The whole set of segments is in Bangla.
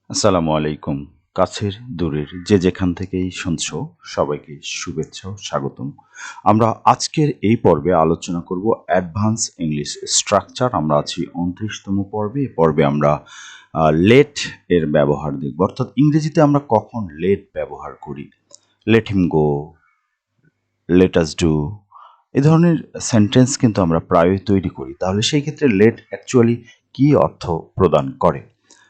আসসালামু আলাইকুম। কাছের দূরের যে যেখান থেকেই শুনছো সবাইকে শুভেচ্ছা ও স্বাগতম। আমরা আজকের এই পর্বে আলোচনা করব অ্যাডভান্স ইংলিশ স্ট্রাকচার। আমরা আছি ২৯তম পর্বে। এই পর্বে আমরা লেট এর ব্যবহার দেখব। অর্থাৎ ইংরেজিতে আমরা কখন লেট ব্যবহার করি। Let him go, let us do, এ ধরনের সেন্টেন্স কিন্তু আমরা প্রায়ই তৈরি করি। তাহলে সেই ক্ষেত্রে লেট অ্যাকচুয়ালি কী অর্থ প্রদান করে?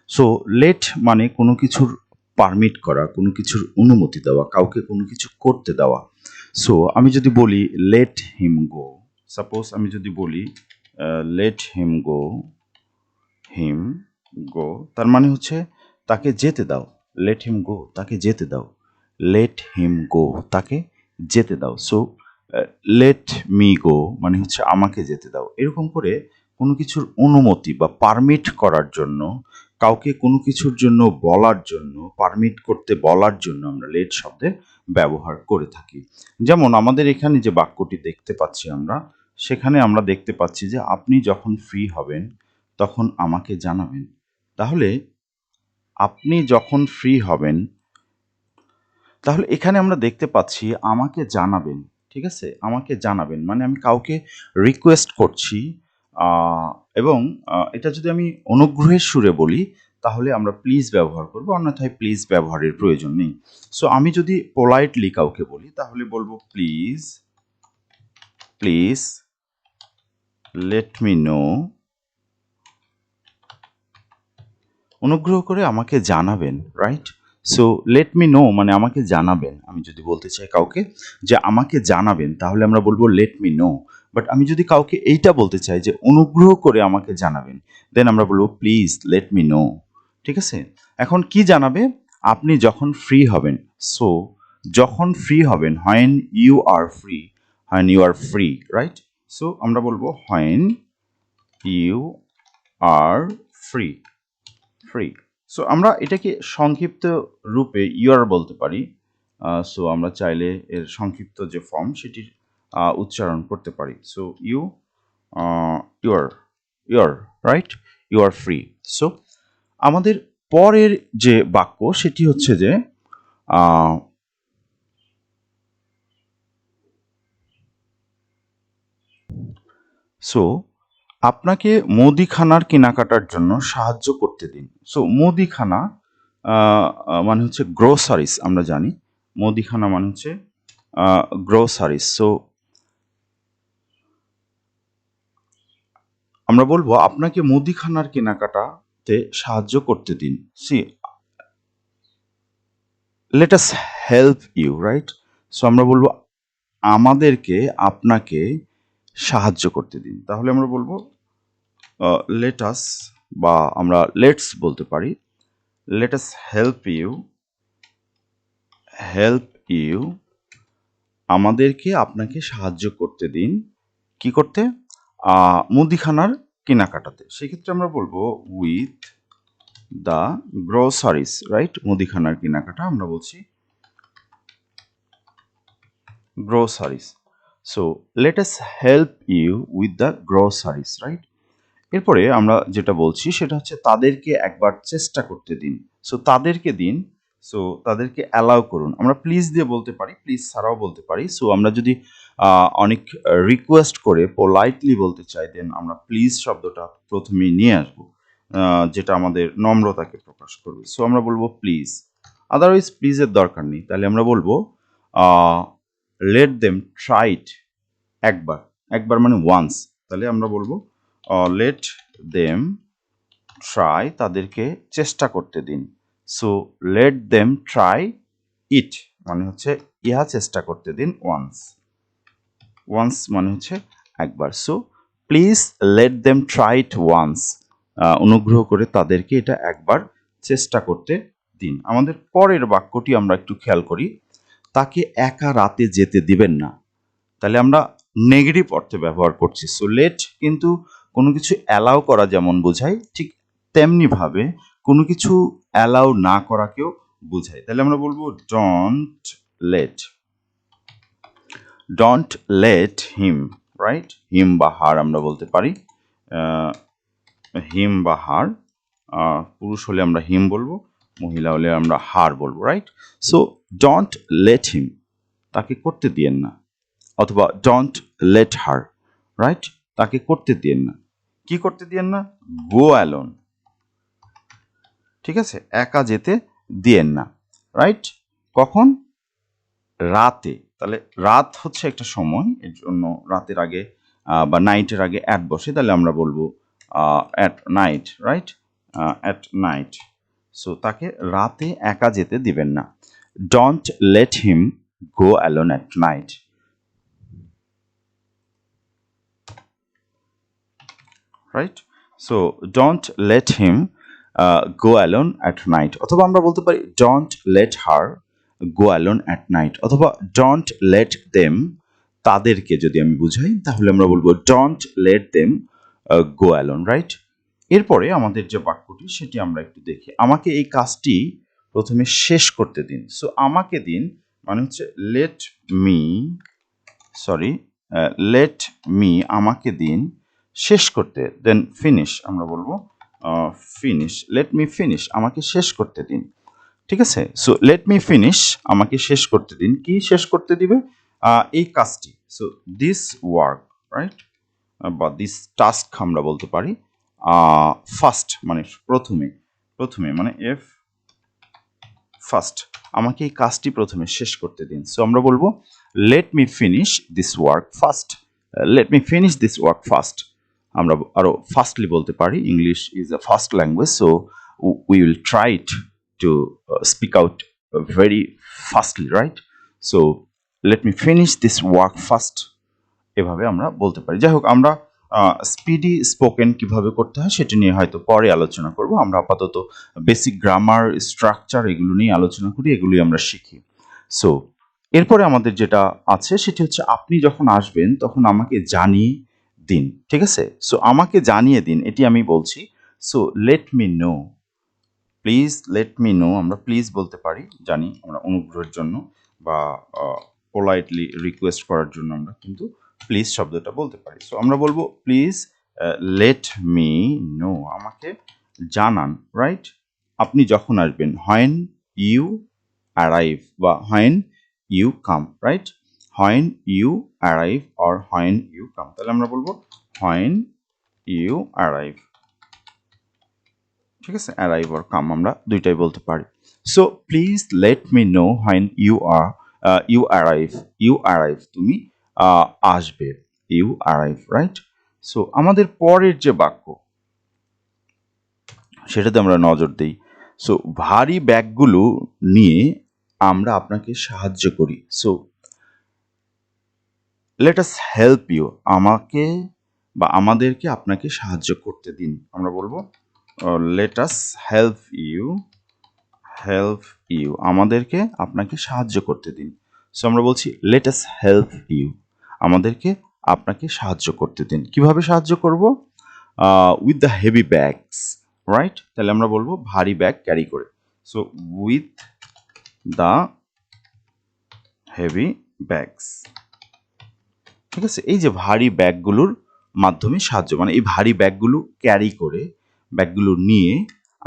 সো লেট মানে কোনো কিছুর পারমিট করা, কোনো কিছুর অনুমতি দেওয়া, কাউকে কোনো কিছু করতে দেওয়া। সো আমি যদি বলি লেট হিম গো, সাপোজ আমি যদি বলি লেট হিম গো, তার মানে হচ্ছে তাকে যেতে দাও। লেট হিম গো, তাকে যেতে দাও। লেট হিম গো, তাকে যেতে দাও। সো লেট মি গো মানে হচ্ছে আমাকে যেতে দাও। এরকম করে কোনো কিছুর অনুমতি বা পারমিট করার জন্য, কাউকে কোনো কিছুর জন্য বলার জন্য, পারমিট করতে বলার জন্য আমরা লেট শব্দের ব্যবহার করে থাকি। যেমন আমাদের এখানে যে বাক্যটি দেখতে পাচ্ছি আমরা, সেখানে আমরা দেখতে পাচ্ছি যে আপনি যখন ফ্রি হবেন তখন আমাকে জানাবেন। তাহলে আপনি যখন ফ্রি হবেন, তাহলে এখানে আমরা দেখতে পাচ্ছি আমাকে জানাবেন। ঠিক আছে? আমাকে জানাবেন মানে আমি কাউকে রিকোয়েস্ট করছি, এবং এটা যদি আমি অনুগ্রহের সুরে বলি তাহলে আমরা প্লিজ ব্যবহার করব, অন্যথায় প্লিজ ব্যবহারের প্রয়োজন নেই। সো আমি যদি পোলাইটলি কাউকে বলি তাহলে বলবো please, please let me no, অনুগ্রহ করে আমাকে জানাবেন, right? So let me no মানে আমাকে জানাবেন। আমি যদি বলতে চাই কাউকে যে আমাকে জানাবেন তাহলে আমরা বলবো লেট মি নো। বাট আমি যদি কাউকে এইটা বলতে চাই যে অনুগ্রহ করে আমাকে জানাবেন, দেন আমরা বলবো প্লিজ লেট মি নো। ঠিক আছে? এখন কি জানাবে? আপনি যখন ফ্রি হবেন। সো যখন ফ্রি হবেন, when you are free, when you are free, right? So আমরা বলবো when you are free, free. So আমরা এটাকে সংক্ষিপ্ত রূপে ইউর বলতে পারি। সো আমরা চাইলে এর সংক্ষিপ্ত যে ফর্ম সেটির উচ্চারণ করতে পারি। So your, your, right? You are free. So আমাদের পরের যে বাক্য সেটি হচ্ছে যে সো আপনাকে মুদিখানার কেনাকাটার জন্য সাহায্য করতে দিন। সো মুদিখানা মানে হচ্ছে গ্রোসারিস, আমরা জানি মুদিখানা মানে হচ্ছে গ্রোসারিস। সো আমরা বলবো আপনাকে মুদিখানার কেনাকাটাতে সাহায্য করতে দিন। See let us help you, right? So আমরা বলবো আমাদেরকে আপনাকে সাহায্য করতে দিন। তাহলে আমরা বলবো লেট আস, বা আমরা লেটস বলতে পারি, let us help you, help you, আমাদেরকে আপনাকে সাহায্য করতে দিন। কি করতে? মুদিখানার কেনাকাটাতে। সেক্ষেত্রে আমরা বলবো উইথ দ্য গ্রোসারিস, রাইট? মুদিখানার কেনাকাটা আমরা বলছি groceries. So let us help you with the groceries, right? এরপরে আমরা যেটা বলছি সেটা হচ্ছে তাদেরকে একবার চেষ্টা করতে দিন। সো তাদেরকে দিন, সো তাদেরকে অ্যালাউ করুন। আমরা প্লিজ দিয়ে বলতে পারি, প্লিজ ছাড়াও বলতে পারি। সো আমরা যদি অনেক রিকোয়েস্ট করে পোলাইটলি বলতে চাই, দেন আমরা প্লিজ শব্দটা প্রথমেই নিয়ে আসবো, যেটা আমাদের নম্রতাকে প্রকাশ করবে। সো আমরা বলবো প্লিজ। আদারওয়াইজ প্লিজের দরকার নেই। তাহলে আমরা বলবো লেট দেম ট্রাই ইট, একবার, একবার মানে ওয়ান্স। তাহলে আমরা বলবো লেট দেম ট্রাই, তাদেরকে চেষ্টা করতে দিন। সো লেট দেম ট্রাই ইট মানে হচ্ছে ইহা চেষ্টা করতে দিন, ওয়ান্স। ওয়ান্স মানে হচ্ছে একবার। So please let them try it once, অনুগ্রহ করে তাদেরকে এটা একবার চেষ্টা করতে দিন। আমাদের পরের বাক্যটি আমরা একটু খেয়াল করি, তাকে একা রাতে যেতে দিবেন না। তাহলে আমরা নেগেটিভ অর্থে ব্যবহার করছি। সো লেট কিন্তু কোনো কিছু অ্যালাউ করা যেমন বোঝায়, ঠিক তেমনিভাবে কোনো কিছু অ্যালাউ না করাকেও বোঝায়। তাহলে আমরা বলবো don't let, don't let him, right? Him বা হার আমরা বলতে পারি, হিম বা হার, পুরুষ হলে আমরা হিম বলবো, মহিলা হলে আমরা হার বলবো, রাইট? সো ডোন্ট লেট হিম, তাকে করতে দিয়েন না, অথবা ডোন্ট লেট হার, রাইট? তাকে করতে দিয়েন না, কি করতে দিয়েন না? গো অ্যালোন, ঠিক আছে? একা যেতে দিয়েন না, রাইট? কখন? রাতে। তাহলে রাত হচ্ছে একটা সময়, এর জন্য রাতের আগে বা নাইটের আগে অ্যাট বসে, তাহলে আমরা বলবো at night, right? At night. So তাকে রাতে একা যেতে দিবেন না। Don't let him go alone at night, right? So don't let him go alone at night, অথবা আমরা বলতে পারি don't let her go alone at night, অথবা ডোন্ট লেট দেম, তাদেরকে যদি আমি বুঝাই তাহলে আমরা বলবো don't let them go alone, right? এরপরে আমাদের যে বাক্যটি সেটি আমরা একটু দেখি। আমাকে এই কাজটি প্রথমে শেষ করতে দিন। সো আমাকে দিন মানে হচ্ছে লেট মি, লেট মি, আমাকে দিন শেষ করতে, দেন ফিনিশ, আমরা বলবো ফিনিশ, লেট মি ফিনিশ, আমাকে শেষ করতে দিন, ঠিক আছে? সো লেট মি ফিনিশ, আমাকে শেষ করতে দিন, কি শেষ করতে দিবে? এই কাজটি। So this work, right? বা দিস টাস্ক আমরা বলতে পারি। ফার্স্ট মানে প্রথমে, প্রথমে মানে এফ ফার্স্ট, আমাকে এই কাজটি প্রথমে শেষ করতে দিন। সো আমরা বলবো let me finish this work first, let me finish this work first. আমরা আরো ফাস্টলি বলতে পারি, English is a fast language, so we will try it to speak out very fastly, right? So let me finish this work first, এভাবে আমরা বলতে পারি। যাই হোক, আমরা স্পিডি স্পোকেন কিভাবে করতে হয় সেটি নিয়ে হয়তো পরে আলোচনা করব। আমরা আপাতত বেসিক গ্রামার, স্ট্রাকচার এগুলো নিয়ে আলোচনা করি, এগুলি আমরা শিখি। সো এরপরে আমাদের যেটা আছে সেটি হচ্ছে আপনি যখন আসবেন তখন আমাকে জানিয়ে দিন, ঠিক আছে? সো আমাকে জানিয়ে দিন, এটি আমি বলছি। So let me no, please let me no, আমরা প্লিজ বলতে পারি, জানি আমরা অনুগ্রহের জন্য বা পোলাইটলি রিকোয়েস্ট করার জন্য আমরা কিন্তু প্লিজ শব্দটা বলতে পারি। সো আমরা বলবো প্লিজ লেট মি নো, আমাকে জানান, রাইট? আপনি যখন আসবেন, হোয়েন ইউ অ্যারাইভ বা when you come, right? When you arrive or when you come, তাহলে আমরা বলবো হোয়েন ইউ অ্যারাইভ, ঠিক আছে? অ্যারাইভ অর কাম আমরা দুইটাই বলতে পারি। So please let me know when you arrive, you arrive, তুমি আসবে, ইউ অ্যারাইভ, রাইট? সো আমাদের পরের যে বাক্য সেটাতে আমরা নজর দিই। সো ভারী ব্যাগগুলো নিয়ে আমরা আপনাকে সাহায্য করি। So let us help you, আমাকে বা আমাদেরকে আপনাকে সাহায্য করতে দিন। আমরা বলবো let us help you, help you, আমাদেরকে আপনাকে সাহায্য করতে দিন। সো আমরা বলছি লেট আস হেল্প ইউ, আমাদেরকে আপনাকে সাহায্য করতে দিন। কিভাবে সাহায্য করব? With the heavy bags, right? তাহলে আমরা বলবো ভারী ব্যাগ ক্যারি করে। So with the heavy bags, ঠিক আছে? এই যে ভারী ব্যাগগুলোর মাধ্যমে সাহায্য, মানে এই ভারী ব্যাগগুলো ক্যারি করে, ব্যাগগুলো নিয়ে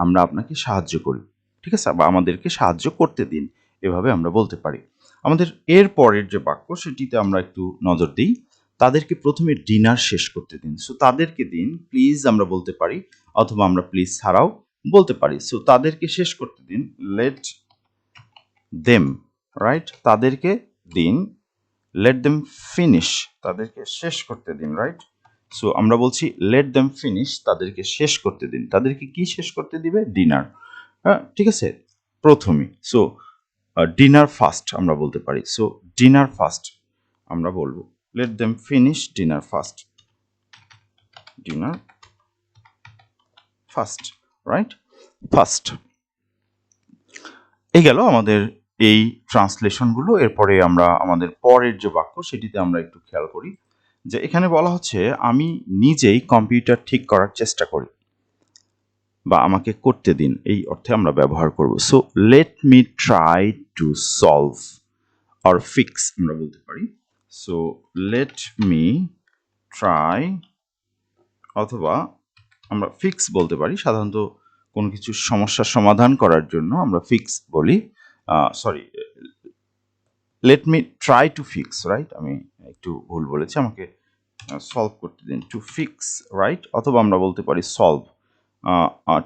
আমরা আপনাকে সাহায্য করি, ঠিক আছে? বা আমাদেরকে সাহায্য করতে দিন, এভাবে আমরা বলতে পারি। আমাদের এর পরের যে বাক্য সেটিতে আমরা একটু নজর দিই। তাদেরকে প্রথমে ডিনার শেষ করতে দিন। সো তাদেরকে দিন প্লিজ আমরা বলতে পারি, অথবা আমরা প্লিজ ছাড়াও বলতে পারি। সো তাদেরকে শেষ করতে দিন, লেট দেম, রাইট? তাদেরকে দিন, লেট দেম ফিনিশ, তাদেরকে শেষ করতে দিন, রাইট? সো আমরা বলছি লেট দেম ফিনিশ, তাদেরকে শেষ করতে দিন। তাদেরকে কি শেষ করতে দিবে? ডিনার, হ্যাঁ, ঠিক আছে? প্রথমে। সো ডিনার ফার্স্ট আমরা বলতে পারি। সো ডিনার ফার্স্ট আমরা বলবো let them finish dinner first, dinner first, right? First. এই গেল আমাদের এই ট্রান্সলেশনগুলো। এরপরে আমরা আমাদের পরের যে বাক্য সেটিতে আমরা একটু খেয়াল করি, যে এখানে বলা হচ্ছে আমি নিজেই কম্পিউটার ঠিক করার চেষ্টা করি, বা আমাকে করতে দিন, এই অর্থে আমরা ব্যবহার করব। So let me try to solve or fix আমরা বলতে পারি। সো লেট মি ট্রাই, অথবা আমরা ফিক্স বলতে পারি। সাধারণত কোনো কিছু সমস্যার সমাধান করার জন্য আমরা ফিক্স বলি, sorry, late me try to fix, right? আমি একটু ভুল বলেছি, আমাকে সলভ করতে দিন, টু ফিক্স, রাইট? অথবা আমরা বলতে পারি সলভ,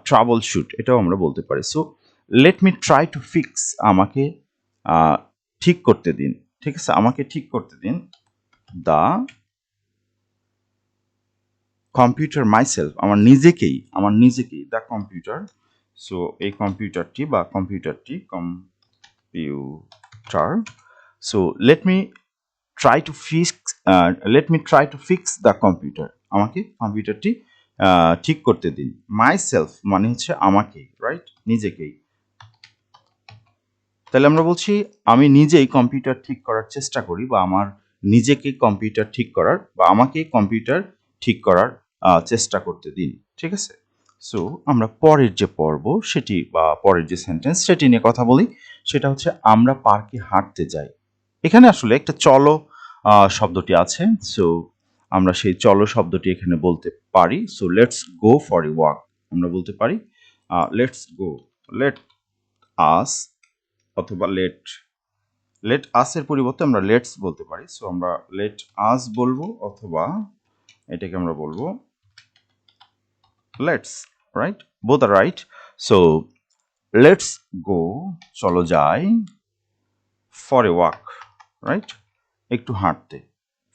ট্রাবল শুট, এটাও আমরা বলতে পারি। So let me try to fix, আমাকে ঠিক করতে দিন, ঠিক আছে, আমাকে ঠিক করতে দিন দ্য কম্পিউটার মাইসেলফ, আমার নিজেকেই দ্য কম্পিউটার। সো এই কম্পিউটারটি বা কম্পিউটারটি computer, so let me try to fix the computer, আমাকে কম্পিউটারটি ঠিক করতে দিন। মাইসেলফ মানে হচ্ছে আমাকে, রাইট? নিজেকেই। তাহলে আমরা বলছি আমি নিজেই কম্পিউটার ঠিক করার চেষ্টা করি, বা আমার নিজেকে কম্পিউটার ঠিক করার, বা আমাকে কম্পিউটার ঠিক করার চেষ্টা করতে দিন, ঠিক আছে? সো আমরা পরের যে পর্ব সেটি বা পরের যে সেন্টেন্স সেটি নিয়ে কথা বলি, সেটা হচ্ছে আমরা পার্কে হাঁটতে যাই। এখানে আসলে একটা চলো শব্দটি আছে, সো আমরা সেই চলো শব্দটি এখানে বলতে পারি। So let's go for a walk, আমরা বলতে পারি লেটস গো, লেট আস, অথবা লেট আস এর পরিবর্তে আমরা লেটস বলতে পারি। সো আমরা লেট আস বলবো, অথবা এটাকে আমরা বলবো let's, right? Both are right. So let's go, চলো যাই, ফর এ ওয়াক, রাইট? একটু হাঁটতে,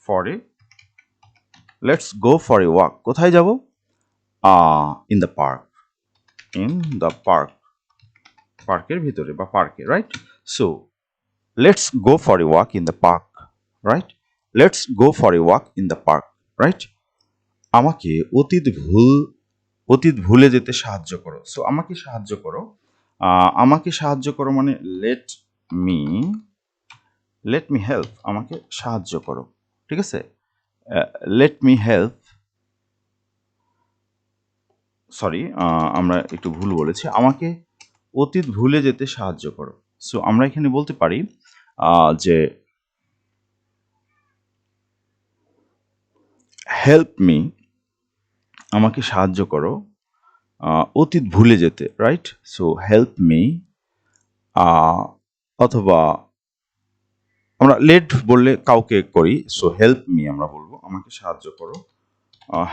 for a, let's go for a walk, কোথায় যাব? In the park, in the park, পার্কের ভিতরে বা পার্কে, right? So let's go for a walk in the park, right? Let's go for a walk in the park, right? আমাকে অতীত ভুলে যেতে সাহায্য করো। সো আমাকে সাহায্য করো, আমাকে সাহায্য করো মানে মি লেট মি হেল্প, আমাকে সাহায্য করো, ঠিক আছে? লেট মি হেল্প, সরি, আমরা একটু ভুল বলেছি, আমাকে অতীত ভুলে যেতে সাহায্য করো। সো আমরা এখানে বলতে পারি যে হেল্প মি, আমাকে সাহায্য করো অতীত ভুলে যেতে, রাইট? সো হেল্প মি, অথবা আমরা লেট বললে কাউকে করি, সো হেল্প মি আমরা বলবো, আমাকে সাহায্য করো,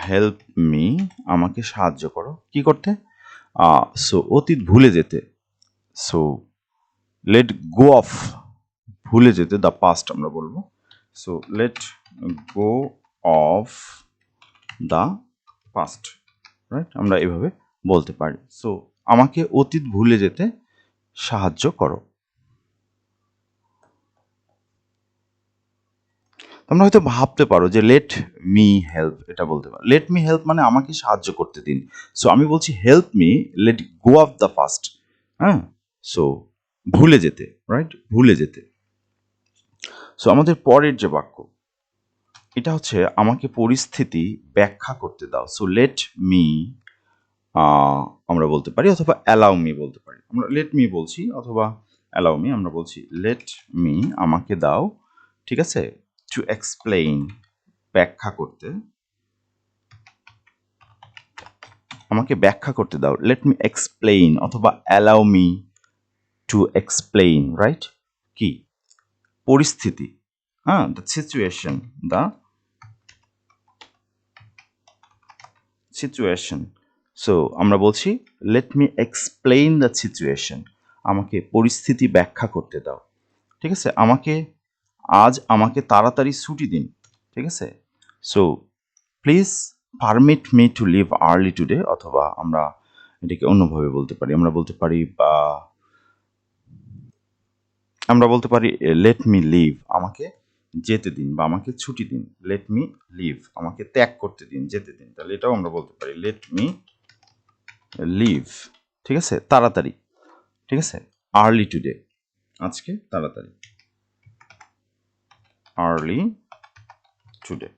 হেল্প মি, আমাকে সাহায্য করো কি করতে? সো অতীত ভুলে যেতে, সো লেট গো অফ, ভুলে যেতে, দ্য পাস্ট আমরা বলবো। So let go of the past, right? আমরা এভাবে বলতে পারি। সো আমাকে অতীত ভুলে যেতে সাহায্য করো। তোমরা হয়তো ভাবতে পারো যে লেট মি হেল্প, এটা বলতে পারো লেট মি হেল্প মানে আমাকে সাহায্য করতে দিন। সো আমি বলছি help me let go of the fast, হ্যাঁ? সো ভুলে যেতে, রাইট? ভুলে যেতে। সো আমাদের পরের যে বাক্য, এটা হচ্ছে আমাকে পরিস্থিতি ব্যাখ্যা করতে দাও। সো লেট মি আমরা বলতে পারি, অথবা অ্যালাউ মি বলতে পারি। আমরা লেট মি বলছি, অথবা অ্যালাউ মি আমরা বলছি লেট মি, আমাকে দাও, ঠিক আছে? টু এক্সপ্লেইন, ব্যাখ্যা করতে, আমাকে ব্যাখ্যা করতে দাও, লেট মি এক্সপ্লেইন, অথবা allow me to explain, right? কি পরিস্থিতি, হ্যাঁ, the situation, the situation. So আমরা বলছি let me explain the situation, আমাকে পরিস্থিতি ব্যাখ্যা করতে দাও, ঠিক আছে? আমাকে তাড়াতাড়ি ছুটি দিন, ঠিক আছে? So please permit me to leave early today, অথবা আমরা এটাকে অন্যভাবে বলতে পারি, আমরা বলতে পারি লেট মি লিভ, আমাকে যেতে দিন, বা আমাকে ছুটি দিন। লেট মি লিভ, আমাকে ত্যাগ করতে দিন, যেতে দিন। তাহলে এটাও আমরা বলতে পারি লেট মি লিভ, ঠিক আছে? তাড়াতাড়ি, ঠিক আছে? আর্লি টুডে, আজকে তাড়াতাড়ি, আর্লি টুডে।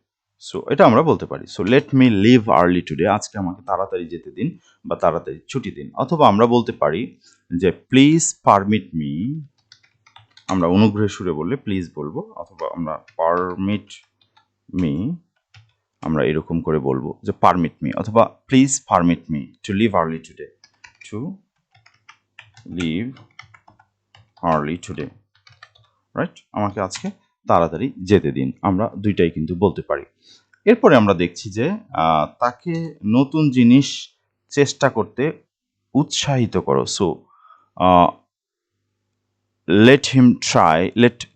সো এটা আমরা বলতে পারি। So let me leave early today, আজকে আমাকে তাড়াতাড়ি যেতে দিন, বা তাড়াতাড়ি ছুটি দিন। অথবা আমরা বলতে পারি যে প্লিজ পারমিট মি, আমরা অনুগ্রহের সুরে বললে প্লিজ বলবো, অথবা আমরা পারমিট মি, আমরা এরকম করে বলবো যে পারমিট মি, অথবা please permit me to leave early today, to to leave early today, right? আমাকে আজকে তাড়াতাড়ি যেতে দিন। আমরা দুইটাই কিন্তু বলতে পারি। এরপরে আমরা দেখছি যে তাকে নতুন জিনিস চেষ্টা করতে উৎসাহিত করো। So let him try,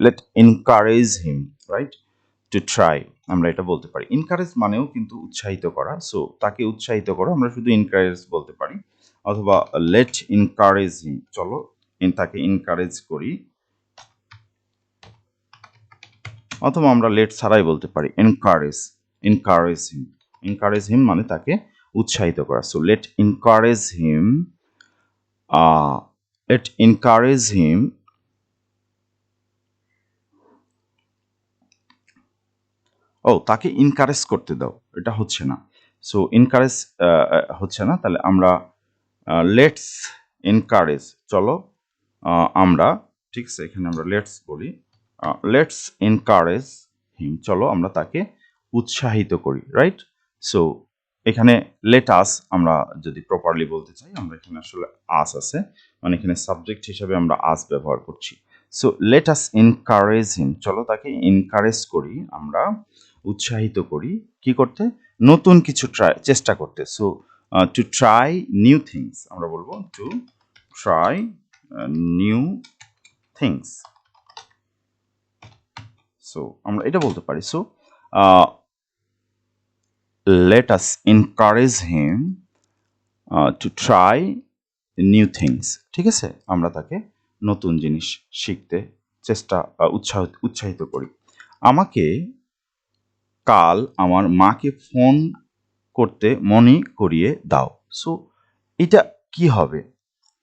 let encourage him, right? To try, আমরা এটা বলতে পারি। encourage মানেও কিন্তু উৎসাহিত করা। সো তাকে উৎসাহিত করো, আমরা শুধু encourage বলতে পারি, অথবা let encourage him, চলো তাকে encourage করি, অথবা আমরা let ছাড়াই বলতে পারি encourage him মানে তাকে উৎসাহিত করা। সো let encourage him তাকে ইনকারেজ করতে দাও, এটা হচ্ছে না। সো ইনকারেজ হচ্ছে না, তাহলে আমরা লেটস এনকারেজ, চলো আমরা, ঠিক আছে, এখানে আমরা লেটস বলি, লেটস এনকারেজ হিম, চলো আমরা তাকে উৎসাহিত করি, রাইট? সো এখানে লেট আস আমরা যদি প্রপারলি বলতে চাই, আমরা এখানে আসলে আস আছে, মানে এখানে সাবজেক্ট হিসেবে আমরা আস ব্যবহার করছি। সো লেট আস এনকারেজ হিম, চলো তাকে এনকারেজ করি, আমরা উৎসাহিত করি কি করতে? নতুন কিছু চেষ্টা করতে। So to try new things, আমরা বলবো to try new things. So আমরা এটা বলতে পারি। So let us encourage him to try new things, ঠিক আছে? আমরা তাকে নতুন জিনিস শিখতে উৎসাহিত করি। আমাকে কাল আমার মাকে ফোন করতে মনে করিয়ে দাও। সো এটা কি হবে?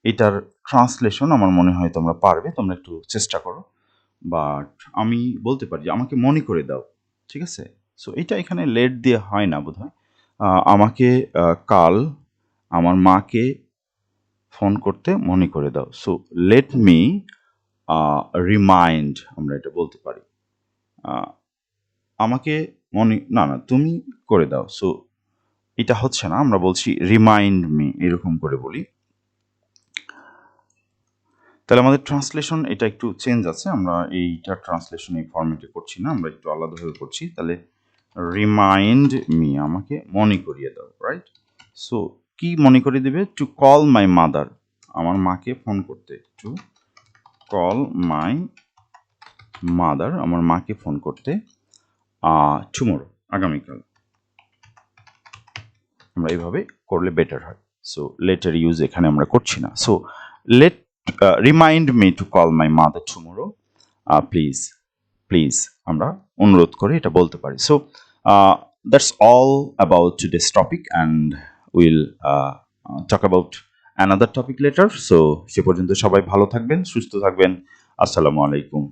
এটার ট্রান্সলেশন আমার মনে হয় তোমরা পারবে, তোমরা একটু চেষ্টা করো। বাট আমি বলতে পারি যে আমাকে মনে করে দাও, ঠিক আছে? সো এটা এখানে লেট দিয়ে হয় না বোধহয়। আমাকে কাল আমার মাকে ফোন করতে মনে করে দাও। সো লেট মি রিমাইন্ড, আমরা এটা বলতে পারি। আমাকে না তুমি করে দাও। সো এটা হচ্ছে না, আমরা বলছি রিমাইন্ড মি, এরকম করে বলি। তাহলে আমাদের ট্রান্সলেশন এটা একটু চেঞ্জ আছে, আমরা এইটা ট্রান্সলেশন এই ফরম্যাটে করছি না, আমরা একটু আলাদাভাবে করছি। তাহলে রিমাইন্ড মি, আমাকে মনে করিয়ে দাও, রাইট? সো কি মনে করিয়ে দেবে? টু কল মাই মাদার, আমার মাকে ফোন করতে। টু কল মাই মাদার, আমার মাকে ফোন করতে টুমরো, আগামীকাল। আমরা এইভাবে করলে বেটার হয়। সো লেটার ইউজ এখানে আমরা করছি না। So let remind me to call my mother tomorrow, please please, আমরা অনুরোধ করে এটা বলতে পারি। So that's all about today's topic, and will talk about another topic later. So সে পর্যন্ত সবাই ভালো থাকবেন, সুস্থ থাকবেন। আসসালামু আলাইকুম।